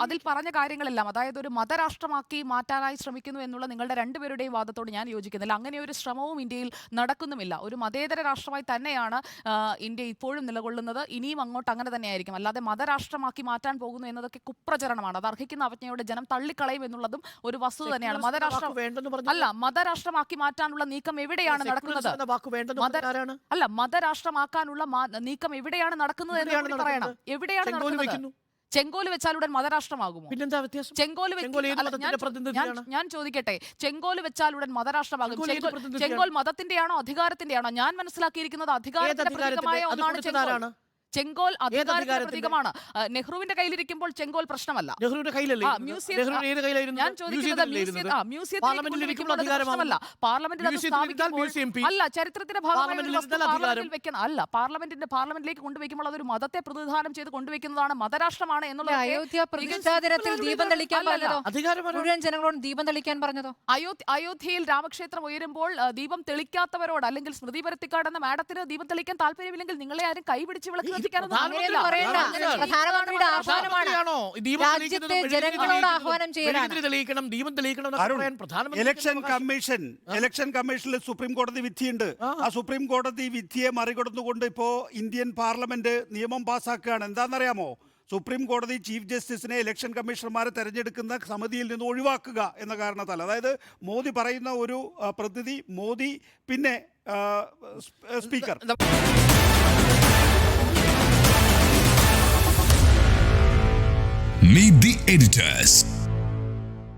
അതിൽ പറഞ്ഞ കാര്യങ്ങളെല്ലാം, അതായത് ഒരു മതരാഷ്ട്രമാക്കി മാറ്റാനായി ശ്രമിക്കുന്നു എന്നുള്ള നിങ്ങളുടെ രണ്ടുപേരുടെയും വാദത്തോട് ഞാൻ യോജിക്കുന്നില്ല. അങ്ങനെ ഒരു ശ്രമവും ഇന്ത്യയിൽ നടക്കുന്നുമില്ല. ഒരു മതേതര രാഷ്ട്രമായി തന്നെയാണ് ഇന്ത്യ ഇപ്പോഴും നിലകൊള്ളുന്നത്. ഇനിയും അങ്ങോട്ട് അങ്ങനെ തന്നെയായിരിക്കും. അല്ലാതെ മതരാഷ്ട്രമാക്കി മാറ്റാൻ പോകുന്നു എന്നതൊക്കെ കുപ്രചരണമാണ്. അത് അർഹിക്കുന്ന അവജ്ഞയോടെ ജനം തള്ളിക്കളയും എന്നുള്ളതും ഒരു വസ്തുത തന്നെയാണ്. മതരാഷ്ട്രമാക്കി മാറ്റാനുള്ള നീക്കം എവിടെയാണ് നടക്കുന്നത്? മതരാഷ്ട്രമാക്കാനുള്ള നീക്കം എവിടെയാണ് നടക്കുന്നത് എന്ന് പറയണം. എവിടെയാണ് നടക്കുന്നത്? ചെങ്കോല് വെച്ചാലുടൻ മതരാഷ്ട്രമാകുമോ? ഞാൻ ചോദിക്കട്ടെ, ചെങ്കോല് വെച്ചാലുടൻ മതരാഷ്ട്രമാകും? ചെങ്കോൽ മതത്തിന്റെയാണോ അധികാരത്തിന്റെയാണോ? ഞാൻ മനസ്സിലാക്കിയിരിക്കുന്നത് അധികാരത്തിന്റെ പ്രതീകമായ ഒന്നാണ് ചെങ്കോൽ. ചെങ്കോൽ അധികാരത്തിന്റെ പ്രതീകമാണ്. നെഹ്റുവിന്റെ കയ്യിലിരിക്കുമ്പോൾ ചെങ്കോൽ പ്രശ്നമല്ല. ഞാൻ ചോദിക്കുന്നത് അല്ല, ചരിത്രത്തിന്റെ പാർലമെന്റിലേക്ക് കൊണ്ടുവയ്ക്കുമ്പോൾ അതൊരു മതത്തെ പ്രതിനിധാനം ചെയ്ത് കൊണ്ടുവയ്ക്കുന്നതാണ്. മതരാഷ്ട്രമാണ് എന്നുള്ളത് അയോധ്യ പ്രതിഷ്ഠാ ദിനത്തിൽ ദീപം തെളിക്കാൻ പറഞ്ഞതോ? മുഴുവൻ ജനങ്ങളോട് ദീപം തെളിക്കാൻ പറഞ്ഞതോ? അയോധ്യയിൽ രാമക്ഷേത്രം ഉയരുമ്പോൾ ദീപം തെളിക്കാത്തവരോട്, അല്ലെങ്കിൽ സ്മൃതി പരുത്തിക്കാട് എന്ന മാഡത്തിന് ദീപം തെളിക്കാൻ താല്പര്യമില്ലെങ്കിൽ നിങ്ങളെ ആരും കൈപിടിച്ച് വിളക്ക് ഇലക്ഷൻ കമ്മീഷനിൽ സുപ്രീം കോടതി വിധിയുണ്ട്. ആ സുപ്രീം കോടതി വിധിയെ മറികടന്നുകൊണ്ട് ഇപ്പോ ഇന്ത്യൻ പാർലമെന്റ് നിയമം പാസ്സാക്കുകയാണ്. എന്താണെന്നറിയാമോ? സുപ്രീം കോടതി ചീഫ് ജസ്റ്റിസിനെ ഇലക്ഷൻ കമ്മീഷണർമാരെ തെരഞ്ഞെടുക്കുന്ന സമിതിയിൽ നിന്ന് ഒഴിവാക്കുക എന്ന കാരണത്താൽ, അതായത് മോദി പറയുന്ന ഒരു പ്രതിനിധി, മോദി പിന്നെ സ്പീക്കർ. Meet the editors.